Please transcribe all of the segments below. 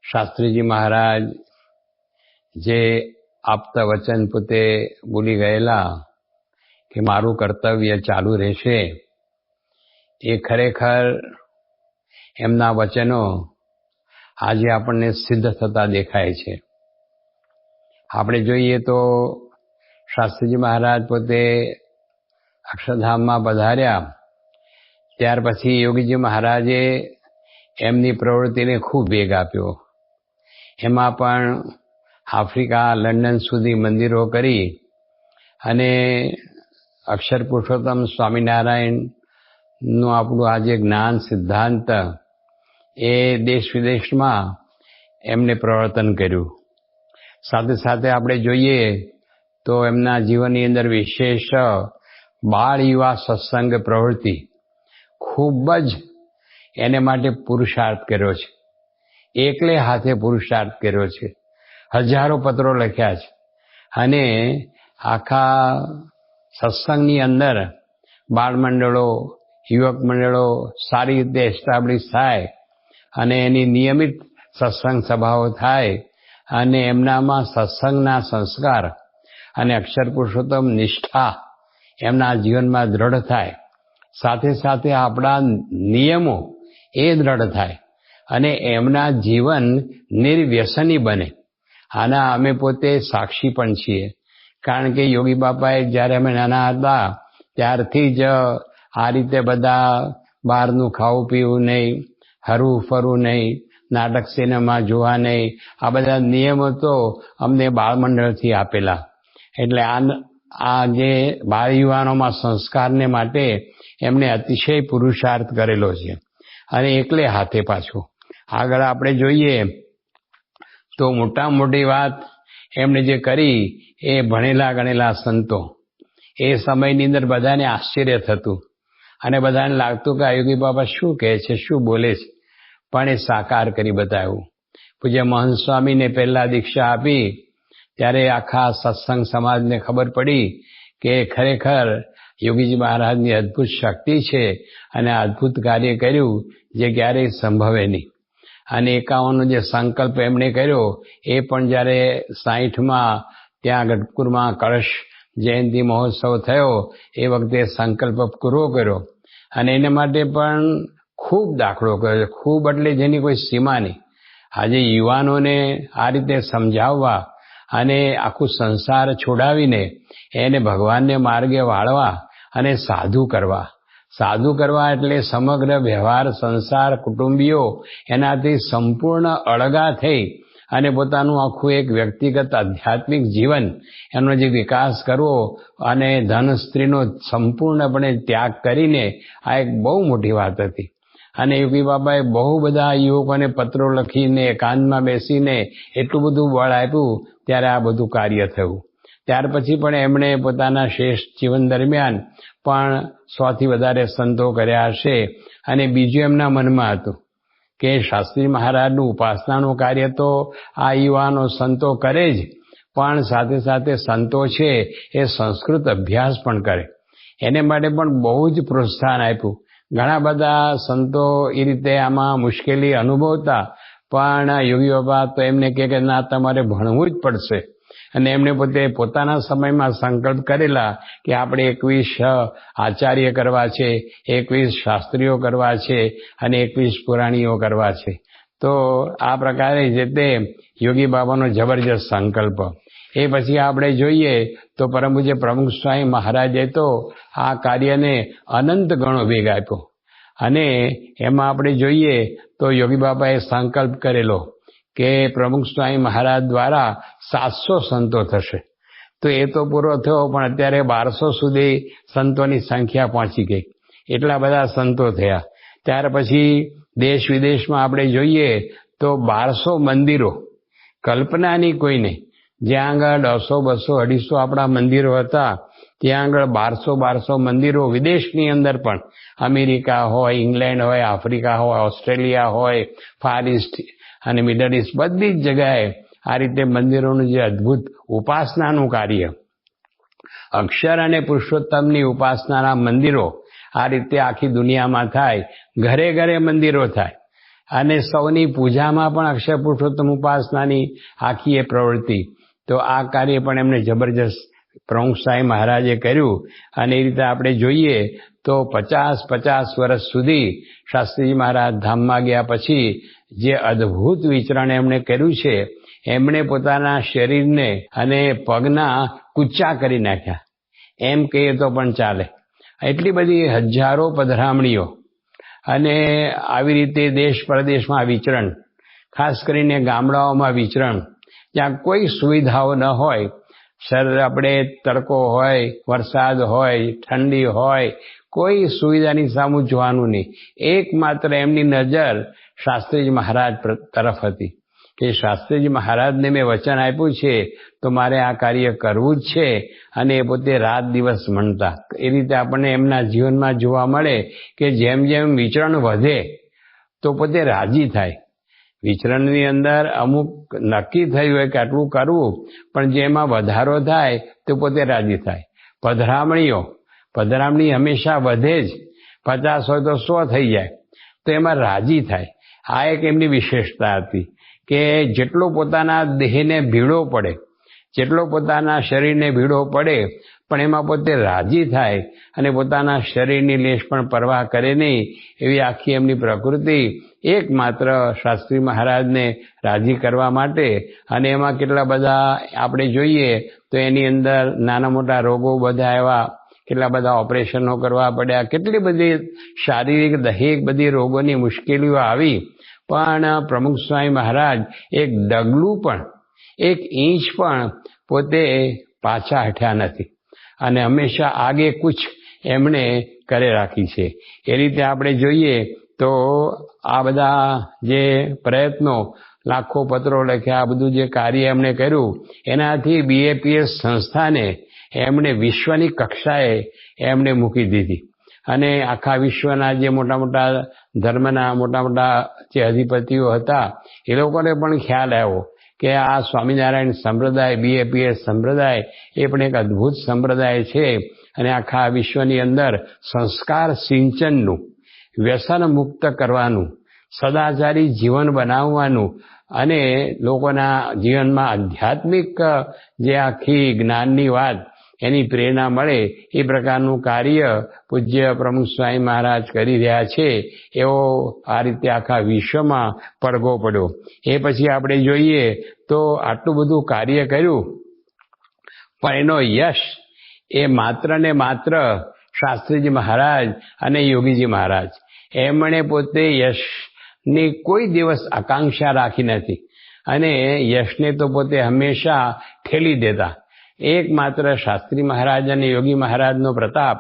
શાસ્ત્રીજી મહારાજ જે આપતા વચન પોતે બોલી ગયેલા કે મારું કર્તવ્ય ચાલુ રહેશે, એ ખરેખર એમના વચનો આજે આપણને સિદ્ધ થતા દેખાય છે. આપણે જોઈએ તો શાસ્ત્રીજી મહારાજ પોતે અક્ષરધામમાં પધાર્યા ત્યાર પછી યોગીજી મહારાજે એમની પ્રવૃત્તિને ખૂબ વેગ આપ્યો. એમાં પણ આફ્રિકા, લંડન સુધી મંદિરો કરી અને અક્ષર પુરુષોત્તમ સ્વામિનારાયણનું આપણું આજે જ્ઞાન સિદ્ધાંત એ દેશ વિદેશમાં એમને પ્રવર્તન કર્યું. સાથે સાથે આપણે જોઈએ તો એમના જીવનની અંદર વિશેષ બાળ યુવા સત્સંગ પ્રવૃત્તિ ખૂબ જ એને માટે પુરુષાર્થ કર્યો છે. એકલે હાથે પુરુષાર્થ કર્યો છે. હજારો પત્રો લખ્યા છે અને આખા સત્સંગની અંદર બાળ મંડળો, યુવક મંડળો સારી રીતે એસ્ટાબ્લિશ થાય અને એની નિયમિત સત્સંગ સભાઓ થાય અને એમનામાં સત્સંગના સંસ્કાર અને અક્ષર પુરુષોત્તમ નિષ્ઠા એમના જીવનમાં દ્રઢ થાય. સાથે સાથે આપણા નિયમો એ દ્રઢ થાય અને એમના જીવન નિર્વ્યસની બને. આના અમે પોતે સાક્ષી પણ છીએ, કારણ કે યોગી બાપાએ જ્યારે અમે નાના હતા ત્યારથી જ આ રીતે બધા બહારનું ખાવું પીવું નહીં, હરવું ફરવું નહીં, નાટક સિનેમા જોવા નહીં, આ બધા નિયમો તો અમને બાળમંડળથી આપેલા. એટલે આ જે બાળ યુવાનોમાં સંસ્કારને માટે એમને અતિશય પુરુષાર્થ કરેલો છે અને એકલે હાથે પાછું. આગળ આપણે જોઈએ તો મોટા મોટી વાત એમણે જે કરી એ ભણેલા ગણેલા સંતો. એ સમયની અંદર બધાને આશ્ચર્ય થતું અને બધાને લાગતું કે આ યોગી બાબા શું કહે છે, શું બોલે છે, પણ એ સાકાર કરી બતાવ્યું. પૂજ્ય મહંત સ્વામીને પહેલા દીક્ષા આપી ત્યારે આખા સત્સંગ સમાજને ખબર પડી કે ખરેખર યોગીજી મહારાજની અદ્ભુત શક્તિ છે અને અદ્ભુત કાર્ય કર્યું જે ક્યારેય સંભવે નહીં. અને 51નો જે સંકલ્પ એમણે કર્યો એ પણ જ્યારે 60માં ત્યાં ગઢપુરમાં કળશ જયંતિ મહોત્સવ થયો એ વખતે સંકલ્પ પૂરો કર્યો અને એના માટે પણ ખૂબ દાખલો કર્યો. ખૂબ એટલે જેની કોઈ સીમા નહીં. આજે યુવાનોને આ રીતે સમજાવવા અને આખું સંસાર છોડાવીને એને ભગવાનને માર્ગે વાળવા અને સાધુ કરવા એટલે સમગ્ર વ્યવહાર, સંસાર, કુટુંબીઓ એનાથી સંપૂર્ણ અળગા થઈ અને પોતાનું આખું એક વ્યક્તિગત આધ્યાત્મિક જીવન એનો જે વિકાસ કરવો અને ધન સ્ત્રીનો સંપૂર્ણપણે ત્યાગ કરીને આ એક બહુ મોટી વાત હતી. અને યોગી બાબાએ બહુ બધા યુવકોને પત્રો લખીને એકાંતમાં બેસીને એટલું બધું બળ આપ્યું ત્યારે આ બધું કાર્ય થયું. ત્યાર પછી પણ એમણે પોતાના શ્રેષ્ઠ જીવન દરમિયાન પણ 100થી વધારે સંતો કર્યા હશે. અને બીજું એમના મનમાં હતું કે શાસ્ત્રી મહારાજનું ઉપાસનાનું કાર્ય તો આ યુવાનો સંતો કરે જ, પણ સાથે સાથે સંતો છે એ સંસ્કૃત અભ્યાસ પણ કરે. એને માટે પણ બહુ જ પ્રોત્સાહન આપ્યું. ઘણા બધા સંતો એ રીતે આમાં મુશ્કેલી અનુભવતા, પણ યોગી બાબા તો એમને કહે કે ના, તમારે ભણવું જ પડશે. અને એમણે પોતે પોતાના સમયમાં સંકલ્પ કરેલા કે આપણે 21 આચાર્ય કરવા છે, 21 શાસ્ત્રીઓ કરવા છે અને 21 પુરાણીઓ કરવા છે. તો આ પ્રકારે જે તે યોગી બાબાનો જબરજસ્ત સંકલ્પ. એ પછી આપણે જોઈએ તો પરમ પૂજ્ય પ્રમુખ સ્વામી મહારાજે તો આ કાર્યને અનંત ગણો વેગ આપ્યો. અને એમાં આપણે જોઈએ તો યોગી બાબાએ સંકલ્પ કરેલો કે પ્રમુખ સ્વામી મહારાજ દ્વારા 700 સંતો થશે. તો એ તો પૂરો થયો, પણ અત્યારે 1200 સુધી સંતોની સંખ્યા પહોંચી ગઈ. એટલા બધા સંતો થયા. ત્યાર પછી દેશ વિદેશમાં આપણે જોઈએ તો 1200 મંદિરો, કલ્પનાની કોઈ નહીં. જ્યાં આગળ 100, 200, 250 આપણા મંદિરો હતા, ત્યાં આગળ 1200 મંદિરો વિદેશની અંદર પણ, અમેરિકા હોય, ઇંગ્લેન્ડ હોય, આફ્રિકા હોય, ઓસ્ટ્રેલિયા હોય, ફાર ઇસ્ટ અને મિડલ ઇસ્ટ, બધી જ જગ્યાએ આ રીતે મંદિરોનું જે અદ્ભુત ઉપાસનાનું કાર્ય, અક્ષર અને પુરુષોત્તમની ઉપાસનાના મંદિરો આ રીતે આખી દુનિયામાં થાય. ઘરે ઘરે મંદિરો થાય અને સૌની પૂજામાં પણ અક્ષર પુરુષોત્તમ ઉપાસનાની આખી એ પ્રવૃત્તિ. તો આ કાર્ય પણ એમને જબરજસ્ત પ્રમુખ સ્વામી મહારાજે કર્યું. અને એ રીતે આપણે જોઈએ તો 50 વર્ષ સુધી શાસ્ત્રીજી મહારાજ ધામમાં ગયા પછી જે અદ્ભુત વિચરણ એમણે કર્યું છે, એમણે પોતાના શરીરને અને પગના કૂચા કરી નાખ્યા, એમ કહીએ તો પણ ચાલે. એટલી બધી હજારો પધરામણીઓ અને આવી રીતે દેશ પરદેશમાં વિચરણ, ખાસ કરીને ગામડાઓમાં વિચરણ, જ્યાં કોઈ સુવિધાઓ ન હોય. આપણે તડકો હોય, વરસાદ હોય, ઠંડી હોય, કોઈ સુવિધાની સામું જોવાનું નહીં. એકમાત્ર એમની નજર શાસ્ત્રીજી મહારાજ તરફ હતી કે શાસ્ત્રીજી મહારાજને મેં વચન આપ્યું છે તો મારે આ કાર્ય કરવું જ છે. અને એ પોતે રાત દિવસ મણતા. એ રીતે આપણને એમના જીવનમાં જોવા મળે કે જેમ જેમ વિચરણ વધે તો પોતે રાજી થાય. વિચરણની અંદર અમુક નક્કી થયું હોય કે આટલું કરવું, પણ જેમાં વધારો થાય તો પોતે રાજી થાય. પધરામણી હંમેશા વધે જ, 50 હોય તો 100 થઈ જાય તો એમાં રાજી થાય. આ એક એમની વિશેષતા હતી કે જેટલો પોતાના દેહને ભીડો પડે, જેટલો પોતાના શરીરને ભીડો પડે, પણ એમાં પોતે રાજી થાય અને પોતાના શરીરની લેશ પણ પરવાહ કરે નહીં. એવી આખી એમની પ્રકૃતિ એકમાત્ર શાસ્ત્રી મહારાજને રાજી કરવા માટે. અને એમાં કેટલા બધા આપણે જોઈએ તો એની અંદર નાના મોટા રોગો બધા આવ્યા, કેટલા બધા ઓપરેશનો કરવા પડ્યા, કેટલી બધી શારીરિક દૈહિક બધી રોગોની મુશ્કેલીઓ આવી, પણ પ્રમુખ સ્વામી મહારાજ એક ડગલું પણ, એક ઇંચ પણ પોતે પાછા હટ્યા નથી અને હંમેશા આગે કુછ એમણે કરે રાખી છે. એ રીતે આપણે જોઈએ તો આ બધા જે પ્રયત્નો, લાખો પત્રો લખ્યા, આ બધું જે કાર્ય એમણે કર્યું, એનાથી BAPS સંસ્થાને એમણે વિશ્વની કક્ષાએ એમણે મૂકી દીધી. અને આખા વિશ્વના જે મોટા મોટા ધર્મના મોટા મોટા જે અધિપતિઓ હતા, એ લોકોને પણ ખ્યાલ આવ્યો કે આ સ્વામિનારાયણ સંપ્રદાય, BAPS સંપ્રદાય એ પણ એક અદ્ભુત સંપ્રદાય છે. અને આખા વિશ્વની અંદર સંસ્કાર સિંચનનું, વ્યસન મુક્ત કરવાનું, સદાચારી જીવન બનાવવાનું અને લોકોના જીવનમાં આધ્યાત્મિક જે આખી જ્ઞાનની વાત એની પ્રેરણા મળે એ પ્રકારનું કાર્ય પૂજ્ય પ્રમુખ સ્વામી મહારાજ કરી રહ્યા છે. એવો આ રીતે આખા વિશ્વમાં પડઘો પડ્યો. એ પછી આપણે જોઈએ તો આટલું બધું કાર્ય કર્યું, પણ એનો યશ એ માત્ર ને માત્ર શાસ્ત્રીજી મહારાજ અને યોગીજી મહારાજ, એમણે પોતે યશની કોઈ દિવસ આકાંક્ષા રાખી નથી અને યશને તો પોતે હંમેશા ઠેલી દેતા. એકમાત્ર શાસ્ત્રી મહારાજ અને યોગી મહારાજનો પ્રતાપ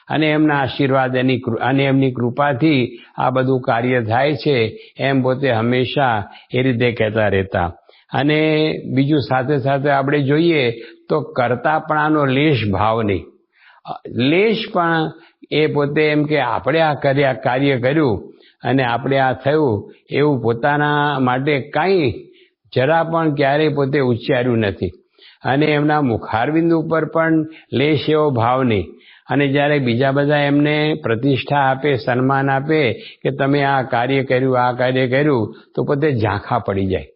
અને એમના આશીર્વાદ અને એમની કૃપાથી આ બધું કાર્ય થાય છે, એમ પોતે હંમેશા એ રીતે કહેતા રહેતા. અને બીજું સાથે સાથે આપણે જોઈએ તો કરતાપણાનો લેશ ભાવ નહીં, લેશ પણ એ પોતે એમ કે આપણે આ કાર્ય કર્યું અને આપણે આ થયું એવું પોતાના માટે કાંઈ જરા પણ ક્યારેય પોતે ઉચ્ચાર્યું નથી. અને એમના મુખારવિંદ ઉપર પણ લેશ એવો ભાવ નહીં. અને જ્યારે બીજા બધા એમને પ્રતિષ્ઠા આપે, સન્માન આપે કે તમે આ કાર્ય કર્યું, તો પોતે ઝાંખા પડી જાય.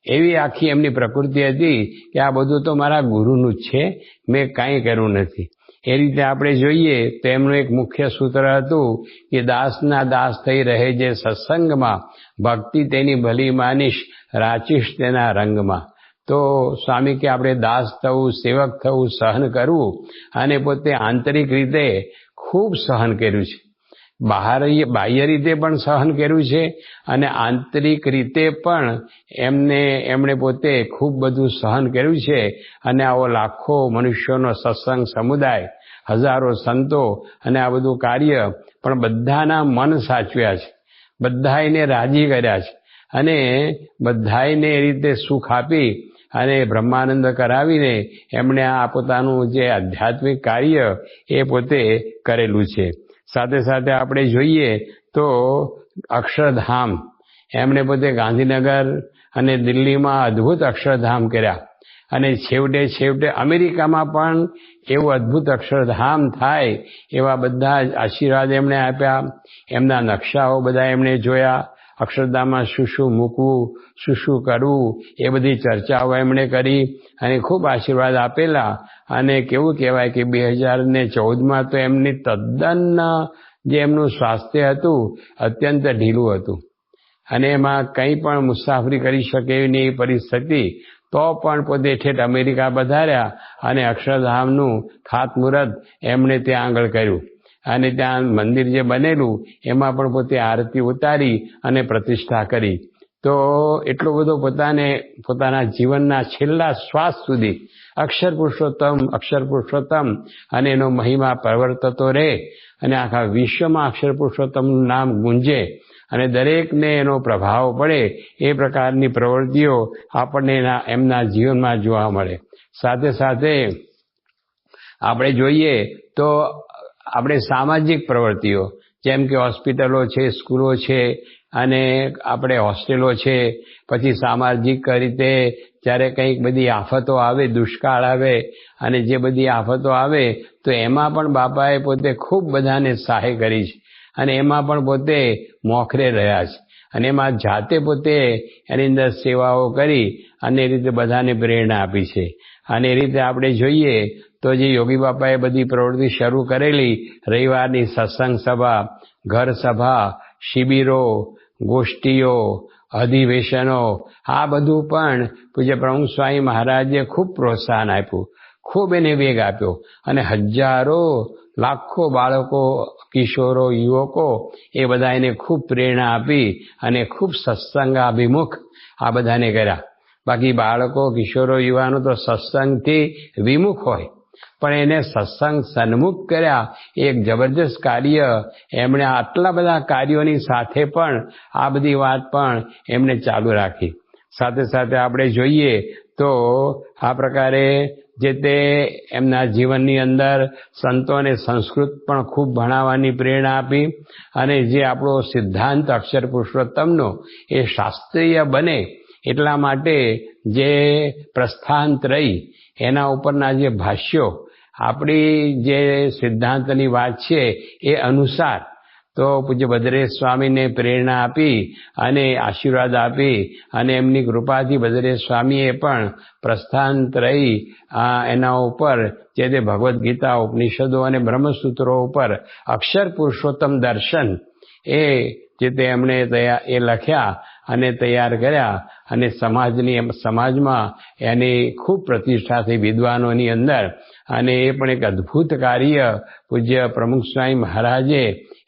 એવી આખી એમની પ્રકૃતિ હતી કે આ બધું તો મારા ગુરુનું જ છે, મેં કાંઈ કર્યું નથી. એ રીતે આપણે જોઈએ તો એમનું એક મુખ્ય સૂત્ર હતું કે દાસના દાસ થઈ રહે જે સત્સંગમાં, ભક્તિ તેની ભલી માનીશ, રાચીશ તેના રંગમાં. તો સ્વામી કે આપણે દાસ થવું, સેવક થવું, સહન કરવું, અને પોતે આંતરિક રીતે ખૂબ સહન કર્યું છે. બાહ્ય રીતે પણ સહન કર્યું છે અને આંતરિક રીતે પણ એમણે પોતે ખૂબ બધું સહન કર્યું છે. અને આવો લાખો મનુષ્યોનો સત્સંગ સમુદાય, હજારો સંતો અને આ બધું કાર્ય પણ બધાના મન સાચવ્યા છે, બધાને રાજી કર્યા છે અને બધાને એ રીતે સુખ આપી અને બ્રહ્માનંદ કરાવીને એમણે આ પોતાનું જે આધ્યાત્મિક કાર્ય એ પોતે કરેલું છે. સાથે સાથે આપણે જોઈએ તો અક્ષરધામ, એમણે પોતે ગાંધીનગર અને દિલ્હીમાં અદ્ભુત અક્ષરધામ કર્યા અને છેવટે અમેરિકામાં પણ એવું અદ્ભુત અક્ષરધામ થાય એવા બધા જ આશીર્વાદ એમણે આપ્યા. એમના નકશાઓ બધા એમણે જોયા અક્ષરધામમાં શું શું મૂકવું, શું શું કરવું, એ બધી ચર્ચાઓ એમણે કરી અને ખૂબ આશીર્વાદ આપેલા. અને કેવું કહેવાય કે 2014માં તો એમની તદ્દન જે એમનું સ્વાસ્થ્ય હતું અત્યંત ઢીલું હતું અને એમાં કંઈ પણ મુસાફરી કરી શકે એવી નહીં પરિસ્થિતિ, તો પણ પોતે ઠેઠ અમેરિકા પધાર્યા અને અક્ષરધામનું ખાતમુહૂર્ત એમણે ત્યાં આગળ કર્યું. અને ત્યાં મંદિર જે બનેલું એમાં પણ પોતે આરતી ઉતારી અને પ્રતિષ્ઠા કરી. તો એટલો બધો પોતાના જીવનના છેલ્લા શ્વાસ સુધી અક્ષર પુરુષોત્તમ અને એનો મહિમા પ્રવર્તતો રહે અને આખા વિશ્વમાં અક્ષર પુરુષોત્તમનું નામ ગુંજે અને દરેકને એનો પ્રભાવ પડે એ પ્રકારની પ્રવૃત્તિઓ આપણને એમના જીવનમાં જોવા મળે. સાથે સાથે આપણે જોઈએ તો આપણે સામાજિક પ્રવૃત્તિઓ જેમ કે હોસ્પિટલો છે, સ્કૂલો છે અને આપણે હોસ્ટેલો છે, પછી સામાજિક રીતે જ્યારે કંઈક બધી આફતો આવે, દુષ્કાળ આવે અને જે બધી આફતો આવે તો એમાં પણ બાપાએ પોતે ખૂબ બધાને સહાય કરી છે અને એમાં પણ પોતે મોખરે રહ્યા છે અને એમાં જાતે પોતે એની અંદર સેવાઓ કરી અને એ રીતે બધાને પ્રેરણા આપી છે. અને એ રીતે આપણે જોઈએ તો જે યોગી બાપાએ બધી પ્રવૃત્તિ શરૂ કરેલી, રવિવારની સત્સંગ સભા, ઘર સભા, શિબિરો, ગોષ્ઠીઓ, અધિવેશનો, આ બધું પણ પૂજ્ય પ્રમુખ સ્વામી મહારાજે ખૂબ પ્રોત્સાહન આપ્યું, ખૂબ એને વેગ આપ્યો અને હજારો લાખો બાળકો, કિશોરો, યુવકો એ બધા એને ખૂબ પ્રેરણા આપી અને ખૂબ સત્સંગાભિમુખ આ બધાને કર્યા. બાકી બાળકો, કિશોરો, યુવાનો તો સત્સંગથી વિમુખ હોય પણ એને સત્સંગ સન્મુખ કર્યા. એક જબરજસ્ત કાર્ય એમણે આટલા બધા કાર્યોની સાથે પણ આ બધી વાત પણ એમણે ચાલુ રાખી. સાથે સાથે આપણે જોઈએ તો આ પ્રકારે જે તે એમના જીવનની અંદર સંતો અને સંસ્કૃત પણ ખૂબ ભણાવવાની પ્રેરણા આપી અને જે આપણો સિદ્ધાંત અક્ષર પુરુષોત્તમનો એ શાસ્ત્રીય બને એટલા માટે જે પ્રસ્થાનત્રયી એના ઉપરના જે ભાષ્યો આપણી જે સિદ્ધાંતની વાત છે એ અનુસાર તો પૂજ્ય ભદ્રેશ સ્વામીને પ્રેરણા આપી અને આશીર્વાદ આપી અને એમની કૃપાથી ભદ્રેશ સ્વામીએ પણ પ્રસ્થાનત્રયી એના ઉપર જે તે ભગવદ્ ગીતા, ઉપનિષદો અને બ્રહ્મસૂત્રો ઉપર અક્ષર પુરુષોત્તમ દર્શન એ જે તે એમણે એ લખ્યા અને તૈયાર કર્યા અને સમાજમાં એની ખૂબ પ્રતિષ્ઠા થઈ વિદ્વાનોની અંદર. અને એ પણ એક અદ્ભુત કાર્ય પૂજ્ય પ્રમુખ સ્વામી મહારાજે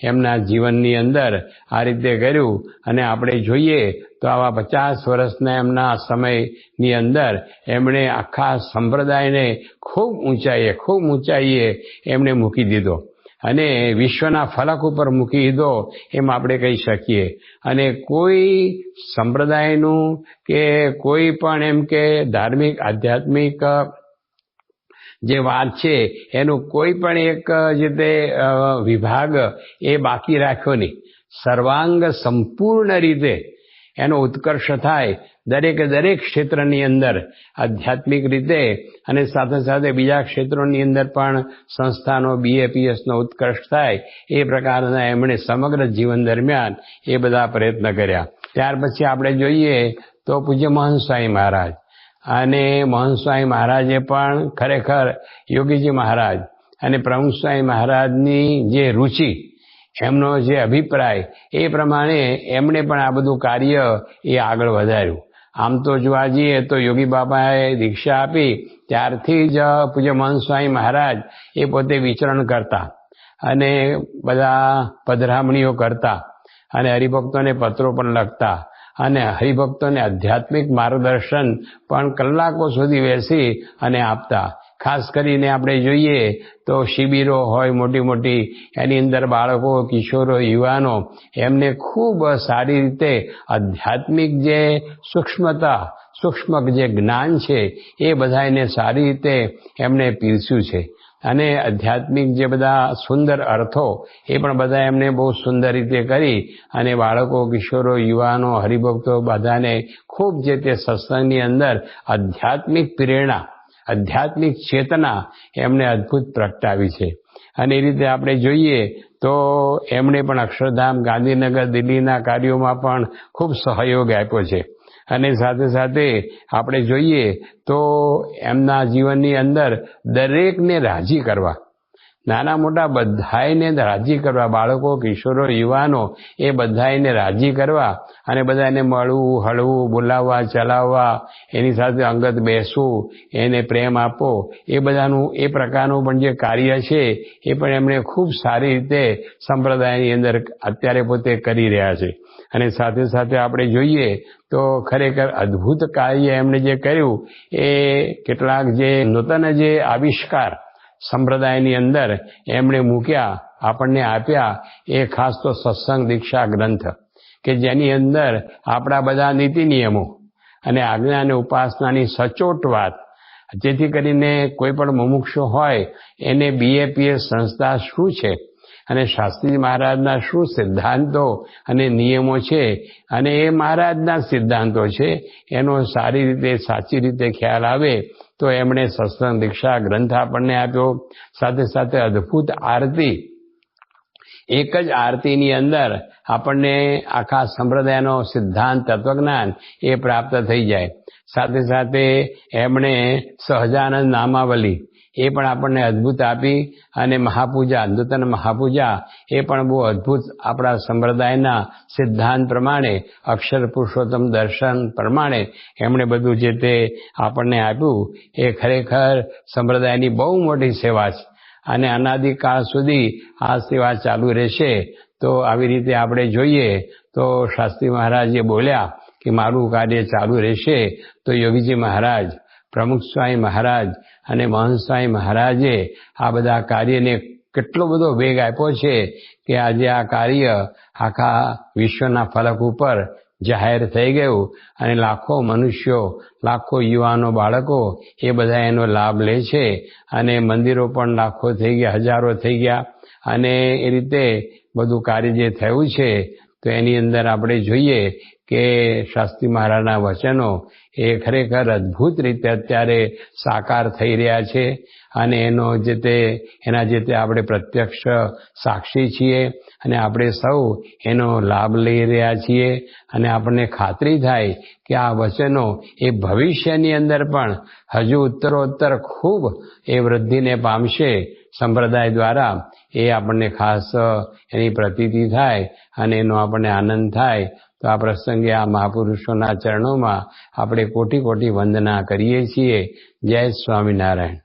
એમના જીવનની અંદર આ રીતે કર્યું. અને આપણે જોઈએ તો આવા 50 વર્ષના એમના સમયની અંદર એમણે આખા સંપ્રદાયને ખૂબ ઊંચાઈએ એમણે મૂકી દીધો અને વિશ્વના ફલક ઉપર મૂકી દીધો એમ આપણે કહી શકીએ. અને કોઈ સંપ્રદાયનું કે કોઈ પણ એમ કે ધાર્મિક આધ્યાત્મિક જે વાત છે એનું કોઈ પણ એક જે તે વિભાગ એ બાકી રાખ્યો નહીં. સર્વાંગ સંપૂર્ણ રીતે એનો ઉત્કર્ષ થાય દરેક ક્ષેત્રની અંદર આધ્યાત્મિક રીતે અને સાથે સાથે બીજા ક્ષેત્રોની અંદર પણ સંસ્થાનો BAPSનો ઉત્કર્ષ થાય એ પ્રકારના એમણે સમગ્ર જીવન દરમિયાન એ બધા પ્રયત્ન કર્યા. ત્યાર પછી આપણે જોઈએ તો પૂજ્ય મહંત સ્વામી મહારાજ અને મહંત સ્વામી મહારાજે પણ ખરેખર યોગીજી મહારાજ અને પ્રમુખ સ્વામી મહારાજની જે રુચિ, એમનો જે અભિપ્રાય એ પ્રમાણે એમણે પણ આ બધું કાર્ય એ આગળ વધાર્યું. આમ તો જોવા જઈએ તો યોગી બાબાએ દીક્ષા આપી ત્યારથી જ પૂજ્ય મહંત સ્વામી મહારાજ એ પોતે વિચરણ કરતા અને બધા પધરામણીઓ કરતા અને હરિભક્તોને પત્રો પણ લખતા અને હરિભક્તોને આધ્યાત્મિક માર્ગદર્શન પણ કલાકો સુધી બેસી અને આપતા. ખાસ કરીને આપણે જોઈએ તો શિબિરો હોય મોટી એની અંદર બાળકો, કિશોરો, યુવાનો એમને ખૂબ સારી રીતે આધ્યાત્મિક જે સૂક્ષ્મ જે જ્ઞાન છે એ બધાને સારી રીતે એમણે પીરસ્યું છે અને આધ્યાત્મિક જે બધા સુંદર અર્થો એ પણ બધા એમને બહુ સુંદર રીતે કરી અને બાળકો, કિશોરો, યુવાનો, હરિભક્તો બધાને ખૂબ જે તે સત્સંગની અંદર આધ્યાત્મિક પ્રેરણા, આધ્યાત્મિક ચેતના એમણે અદ્ભુત પ્રગટાવી છે. અને એ રીતે આપણે જોઈએ તો તો એમણે પણ અક્ષરધામ, ગાંધીનગર, દિલ્હીના કાર્યોમાં પણ ખૂબ સહયોગ આપ્યો છે. અને સાથે સાથે આપણે જોઈએ તો એમના જીવનની અંદર દરેકને રાજી કરવા, નાના મોટા બધાયને રાજી કરવા, બાળકો, કિશોરો, યુવાનો એ બધાયને રાજી કરવા અને બધાને મળવું, હળવું, બોલાવવા, ચલાવવા, એની સાથે અંગત બેસવું, એને પ્રેમ આપવો, એ બધાનું એ પ્રકારનું પણ જે કાર્ય છે એ પણ એમણે ખૂબ સારી રીતે સંપ્રદાયની અંદર અત્યારે પોતે કરી રહ્યા છે. અને સાથે સાથે આપણે જોઈએ તો ખરેખર અદ્ભુત કાર્ય એમણે જે કર્યું એ કેટલાક જે નૂતન જે આવિષ્કાર સંપ્રદાયની અંદર એમણે મૂક્યા, આપણને આપ્યા, એ ખાસ તો સત્સંગ દીક્ષા ગ્રંથ, કે જેની અંદર આપણા બધા નીતિ નિયમો અને આજ્ઞા અને ઉપાસનાની સચોટ વાત, જેથી કરીને કોઈ પણ મુમુક્ષુ હોય એને BAPS સંસ્થા શું છે અને શાસ્ત્રીજી મહારાજના શું સિદ્ધાંતો અને નિયમો છે અને એ મહારાજના સિદ્ધાંતો છે એનો સારી રીતે, સાચી રીતે ખ્યાલ આવે તો એમણે સત્સંગ દીક્ષા ગ્રંથ આપણને આપ્યો. સાથે સાથે અદ્ભુત આરતી, એક જ આરતીની અંદર આપણને આખા સંપ્રદાયનો સિદ્ધાંત, તત્વજ્ઞાન એ પ્રાપ્ત થઈ જાય. સાથે સાથે એમણે સહજાનંદ નામાવલી એ પણ આપણને અદ્ભુત આપી. અને મહાપૂજા, નૂતન મહાપૂજા એ પણ બહુ અદ્ભુત આપણા સંપ્રદાયના સિદ્ધાંત પ્રમાણે, અક્ષર પુરુષોત્તમ દર્શન પ્રમાણે એમણે બધું જે તે આપણને આપ્યું. એ ખરેખર સંપ્રદાયની બહુ મોટી સેવા છે અને અનાદિકાળ સુધી આ સેવા ચાલુ રહેશે. તો આવી રીતે આપણે જોઈએ તો શાસ્ત્રી મહારાજ એ બોલ્યા કે મારું કાર્ય ચાલુ રહેશે. તો યોગીજી મહારાજ, પ્રમુખ સ્વામી મહારાજ અને મહંત સ્વામી મહારાજે આ બધા કાર્યને કેટલો બધો વેગ આપ્યો છે કે આજે આ કાર્ય આખા વિશ્વના ફલક ઉપર જાહેર થઈ ગયું અને લાખો મનુષ્યો, લાખો યુવાનો, બાળકો એ બધા એનો લાભ લે છે. અને મંદિરો પણ લાખો થઈ ગયા, હજારો થઈ ગયા. અને એ રીતે બધું કાર્ય જે થયું છે તો એની અંદર આપણે જોઈએ કે શાસ્ત્રી મહારાજના વચનો એ ખરેખર અદ્ભુત રીતે અત્યારે સાકાર થઈ રહ્યા છે. અને એના જે તે આપણે પ્રત્યક્ષ સાક્ષી છીએ અને આપણે સૌ એનો લાભ લઈ રહ્યા છીએ. અને આપણને ખાતરી થાય કે આ વચનો એ ભવિષ્યની અંદર પણ હજુ ઉત્તરોત્તર ખૂબ એ વૃદ્ધિને પામશે સંપ્રદાય દ્વારા. એ આપણને ખાસ એની પ્રતીતિ થાય અને એનો આપણને આનંદ થાય. તો આ પ્રસંગે આ મહાપુરુષોના ચરણોમાં આપણે કોટી કોટી વંદના કરીએ છીએ. જય સ્વામિનારાયણ.